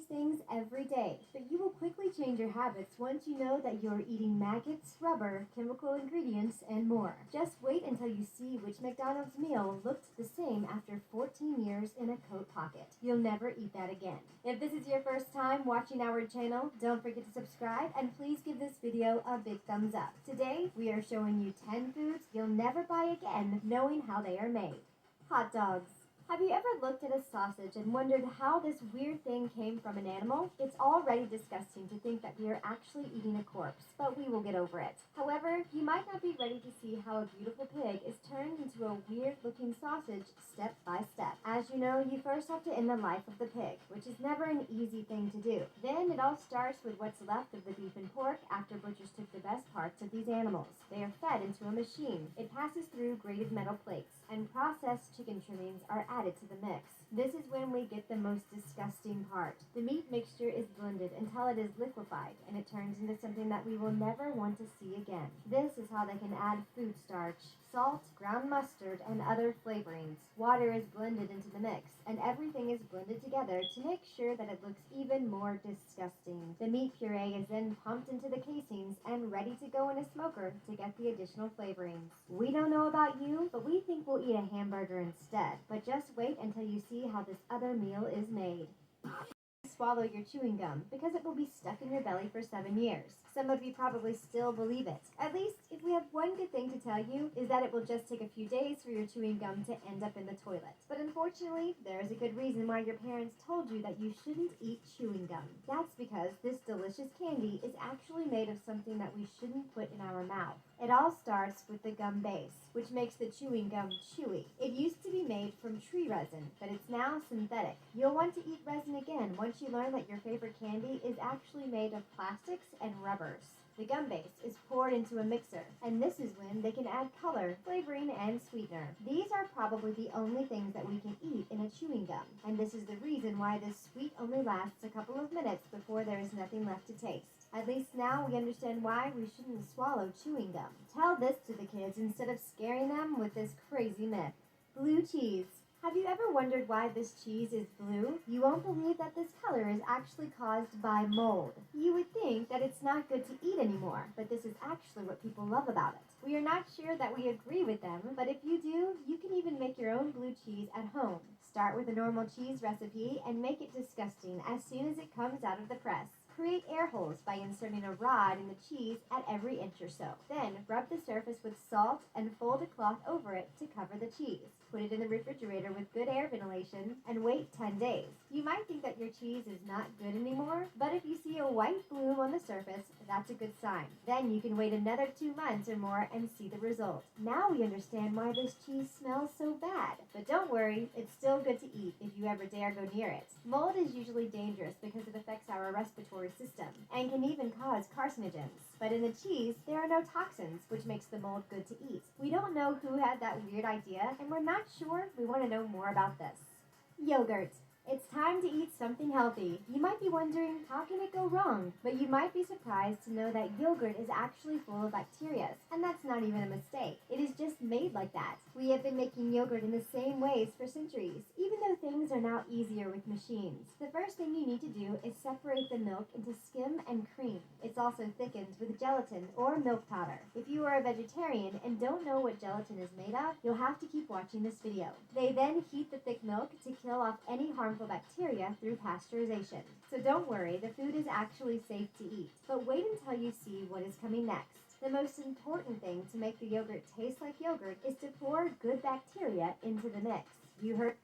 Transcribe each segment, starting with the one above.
things every day, but you will quickly change your habits once you know that you're eating maggots, rubber, chemical ingredients, and more. Just wait until you see which McDonald's meal looked the same after 14 years in a coat pocket. You'll never eat that again. If this is your first time watching our channel, don't forget to subscribe and please give this video a big thumbs up. Today, we are showing you 10 foods you'll never buy again, knowing how they are made. Hot dogs. Have you ever looked at a sausage and wondered how this weird thing came from an animal? It's already disgusting to think that we are actually eating a corpse, but we will get over it. However, you might not be ready to see how a beautiful pig is turned into a weird-looking sausage step by step. As you know, you first have to end the life of the pig, which is never an easy thing to do. Then it all starts with what's left of the beef and pork after butchers took the best parts of these animals. They are fed into a machine. It passes through grated metal plates, and processed chicken trimmings are added to the mix. This is when we get the most disgusting part. The meat mixture is blended until it is liquefied, and it turns into something that we will never want to see again. This is how they can add food starch, salt, ground mustard, and other flavorings. Water is blended into the mix, and everything is blended together to make sure that it looks even more disgusting. The meat puree is then pumped into the casings and ready to go in a smoker to get the additional flavorings. We don't know about you, but we think we'll eat a hamburger instead. But just wait until you see how this other meal is made. Swallow your chewing gum because it will be stuck in your belly for 7 years. Some of you probably still believe it. At least, if we have one good thing to tell you, is that it will just take a few days for your chewing gum to end up in the toilet. But unfortunately, there is a good reason why your parents told you that you shouldn't eat chewing gum. That's because this delicious candy is actually made of something that we shouldn't put in our mouth. It all starts with the gum base, which makes the chewing gum chewy. It used to be made from tree resin, but it's now synthetic. You'll want to eat resin again once you learn that your favorite candy is actually made of plastics and rubbers. The gum base is poured into a mixer, and this is when they can add color, flavoring, and sweetener. These are probably the only things that we can eat in a chewing gum, and this is the reason why this sweet only lasts a couple of minutes before there is nothing left to taste. At least now we understand why we shouldn't swallow chewing gum. Tell this to the kids instead of scaring them with this crazy myth. Blue cheese. Have you ever wondered why this cheese is blue? You won't believe that this color is actually caused by mold. You would think that it's not good to eat anymore, but this is actually what people love about it. We are not sure that we agree with them, but if you do, you can even make your own blue cheese at home. Start with a normal cheese recipe and make it disgusting as soon as it comes out of the press. Create air holes by inserting a rod in the cheese at every inch or so. Then, rub the surface with salt and fold a cloth over it to cover the cheese. Put it in the refrigerator with good air ventilation and wait 10 days. You might think that your cheese is not good anymore, but if you see a white bloom on the surface, that's a good sign. Then you can wait another 2 months or more and see the result. Now we understand why this cheese smells so bad. But don't worry, it's still good to eat if you ever dare go near it. Mold is usually dangerous because it affects our respiratory system and can even cause carcinogens. But in the cheese, there are no toxins, which makes the mold good to eat. We don't know who had that weird idea, and we're not sure we want to know more about this. Yogurt. It's time to eat something healthy. You might be wondering, how can it go wrong? But you might be surprised to know that yogurt is actually full of bacteria, and that's not even a mistake. It is just made like that. We have been making yogurt in the same ways for centuries, even though things are now easier with machines. The first thing you need to do is separate the milk into skim and cream. It's also thickened with gelatin or milk powder. If you are a vegetarian and don't know what gelatin is made of, you'll have to keep watching this video. They then heat the thick milk to kill off any harmful bacteria through pasteurization. So don't worry, the food is actually safe to eat. But wait until you see what is coming next. The most important thing to make the yogurt taste like yogurt is to pour good bacteria into the mix. You heard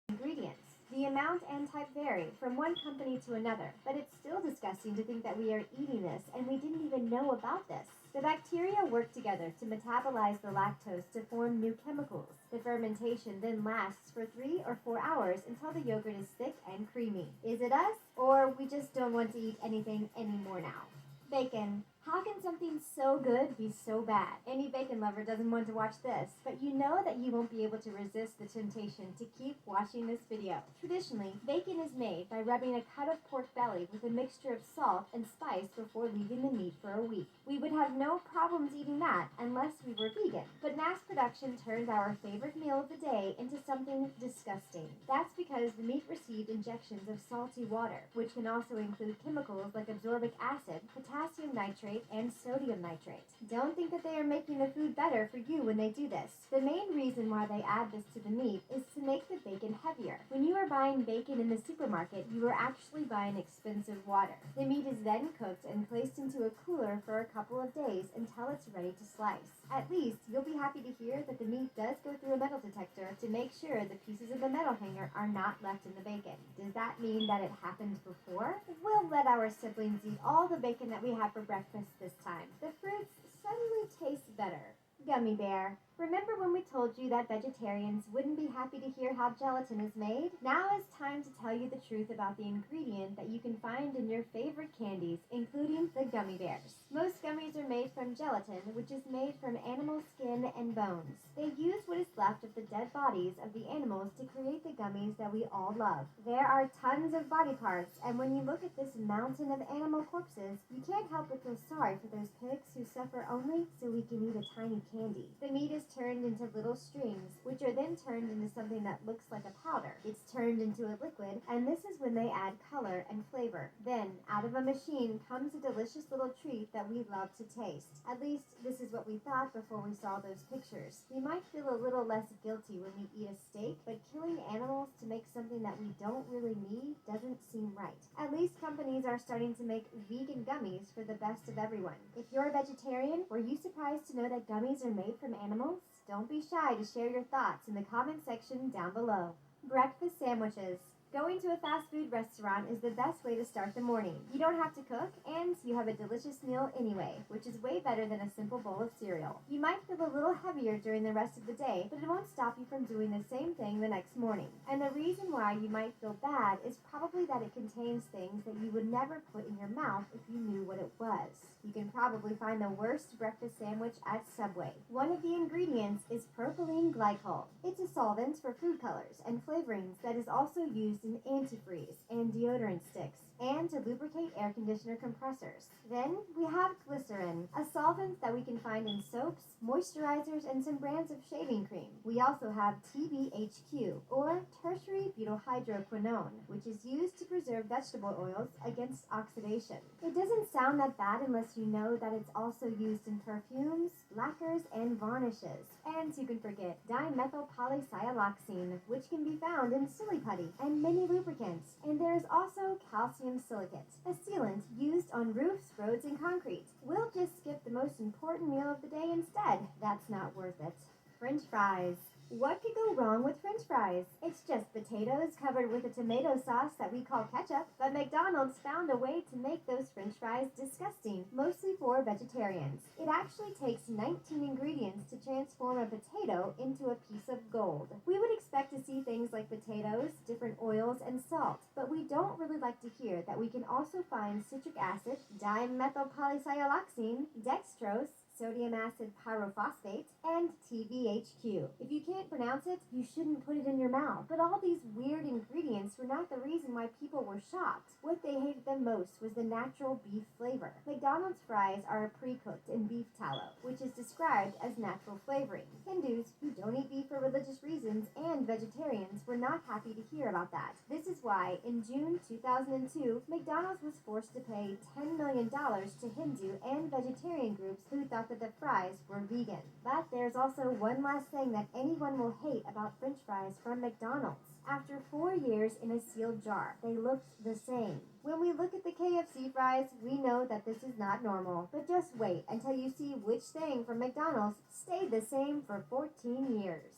ingredients. The amount and type vary from one company to another, but it's still disgusting to think that we are eating this and we didn't even know about this. The bacteria work together to metabolize the lactose to form new chemicals. The fermentation then lasts for 3 or 4 hours until the yogurt is thick and creamy. Is it us, or we just don't want to eat anything anymore now? Bacon. How can something so good be so bad? Any bacon lover doesn't want to watch this, but you know that you won't be able to resist the temptation to keep watching this video. Traditionally, bacon is made by rubbing a cut of pork belly with a mixture of salt and spice before leaving the meat for a week. We would have no problems eating that unless we were vegan. But mass production turned our favorite meal of the day into something disgusting. That's because the meat received injections of salty water, which can also include chemicals like absorbic acid, potassium nitrate, and sodium nitrate. Don't think that they are making the food better for you when they do this. The main reason why they add this to the meat is to make the bacon heavier. When you are buying bacon in the supermarket, you are actually buying expensive water. The meat is then cooked and placed into a cooler for a couple of days until it's ready to slice. At least, you'll be happy to hear that the meat does go through a metal detector to make sure the pieces of the metal hanger are not left in the bacon. Does that mean that it happened before? We'll let our siblings eat all the bacon that we have for breakfast this time. The fruits suddenly taste better. Gummy Bear. Remember when we told you that vegetarians wouldn't be happy to hear how gelatin is made? Now is time to tell you the truth about the ingredient that you can find in your favorite candies, including the Gummy Bears. Most gummies are made from gelatin, which is made from animal skin and bones. They use what is left of the dead bodies of the animals to create the gummies that we all love. There are tons of body parts, and when you look at this mountain of animal corpses, you can't help but feel sorry for those pigs who suffer only so we can eat a tiny candy. The meat is turned into little streams, which are then turned into something that looks like a powder. It's turned into a liquid, and this is when they add color and flavor. Then, out of a machine comes a delicious little treat that we love to taste. At least, this is what we thought before we saw those pictures. We might feel a little less guilty when we eat a steak, but killing animals to make something that we don't really need doesn't seem right. At least companies are starting to make vegan gummies for the best of everyone. If you're a vegetarian, were you surprised to know that gummies are made from animals? Don't be shy to share your thoughts in the comment section down below. Breakfast sandwiches. Going to a fast food restaurant is the best way to start the morning. You don't have to cook, and you have a delicious meal anyway, which is way better than a simple bowl of cereal. You might feel a little heavier during the rest of the day, but it won't stop you from doing the same thing the next morning. And the reason why you might feel bad is probably that it contains things that you would never put in your mouth if you knew what it was. You can probably find the worst breakfast sandwich at Subway. One of the ingredients is propylene glycol. It's a solvent for food colors and flavorings that is also used in antifreeze and deodorant sticks, and to lubricate air conditioner compressors. Then we have glycerin, a solvent that we can find in soaps, moisturizers, and some brands of shaving cream. We also have TBHQ, or tertiary butyrhydroquinone, which is used to preserve vegetable oils against oxidation. It doesn't sound that bad unless you know that it's also used in perfumes, lacquers, and varnishes. And you can forget dimethyl polysiloxane, which can be found in silly putty and many lubricants. And there's also calcium silicate, a sealant used on roofs, roads, and concrete. We'll just skip the most important meal of the day instead. That's not worth it. French fries. What could go wrong with French fries? It's just potatoes covered with a tomato sauce that we call ketchup, but McDonald's found a way to make those French fries disgusting, mostly for vegetarians. It actually takes 19 ingredients to transform a potato into a piece of gold. We would expect to see things like potatoes, different oils, and salt, but we don't really like to hear that we can also find citric acid, dimethyl polysiloxane, dextrose, sodium acid pyrophosphate, and TBHQ. If you can't pronounce it, you shouldn't put it in your mouth. But all these weird ingredients were not the reason why people were shocked. What they hated the most was the natural beef flavor. McDonald's fries are pre-cooked in beef tallow, which is described as natural flavoring. Hindus who don't eat beef for religious reasons and vegetarians were not happy to hear about that. This is why, in June 2002, McDonald's was forced to pay $10 million to Hindu and vegetarian groups who thought that the fries were vegan. But there's also one last thing that anyone will hate about French fries from McDonald's. After 4 years in a sealed jar, they looked the same. When we look at the KFC fries, we know that this is not normal. But just wait until you see which thing from McDonald's stayed the same for 14 years.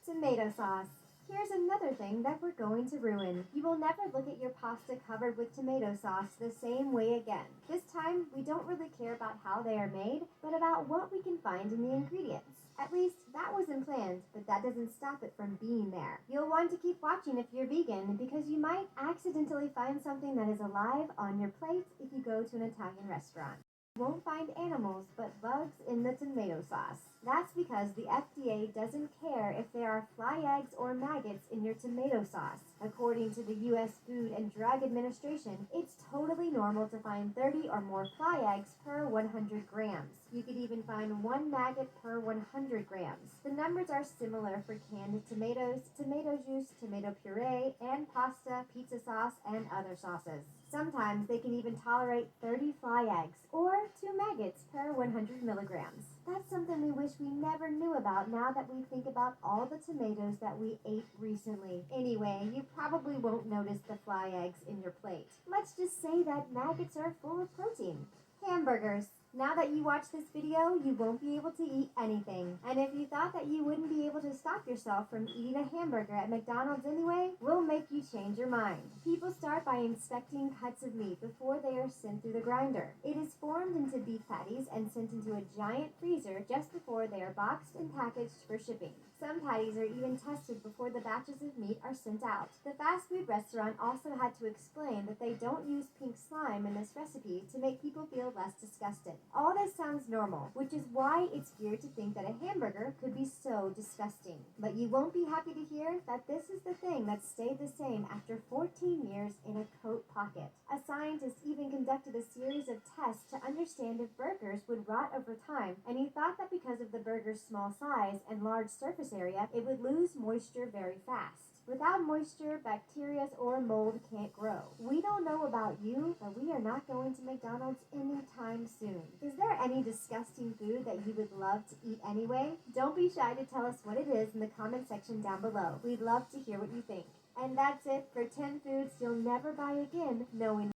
Tomato sauce. Here's another thing that we're going to ruin. You will never look at your pasta covered with tomato sauce the same way again. This time, we don't really care about how they are made, but about what we can find in the ingredients. At least, that wasn't planned, but that doesn't stop it from being there. You'll want to keep watching if you're vegan, because you might accidentally find something that is alive on your plate if you go to an Italian restaurant. You won't find animals but bugs in the tomato sauce. That's because the FDA doesn't care if there are fly eggs or maggots in your tomato sauce. According to the U.S. Food and Drug Administration, it's totally normal to find 30 or more fly eggs per 100 grams. You could even find one maggot per 100 grams. The numbers are similar for canned tomatoes, tomato juice, tomato puree, and pasta, pizza sauce, and other sauces. Sometimes they can even tolerate 30 fly eggs or 2 maggots per 100 milligrams. That's something we wish we never knew about now that we think about all the tomatoes that we ate recently. Anyway, you probably won't notice the fly eggs in your plate. Let's just say that maggots are full of protein. Hamburgers. Now that you watch this video, you won't be able to eat anything. And if you thought that you wouldn't be able to stop yourself from eating a hamburger at McDonald's anyway, we'll make you change your mind. People start by inspecting cuts of meat before they are sent through the grinder. It is formed into beef patties and sent into a giant freezer just before they are boxed and packaged for shipping. Some patties are even tested before the batches of meat are sent out. The fast food restaurant also had to explain that they don't use pink slime in this recipe to make people feel less disgusted. All this sounds normal, which is why it's weird to think that a hamburger could be so disgusting. But you won't be happy to hear that this is the thing that stayed the same after 14 years in a coat pocket. A scientist even conducted a series of tests to understand if burgers would rot over time, and he thought that because of the burger's small size and large surface area, it would lose moisture very fast. Without moisture, bacteria or mold can't grow. We don't know about you, but we are not going to McDonald's anytime soon. Is there any disgusting food that you would love to eat anyway? Don't be shy to tell us what it is in the comment section down below. We'd love to hear what you think. And that's it for 10 foods you'll never buy again, knowing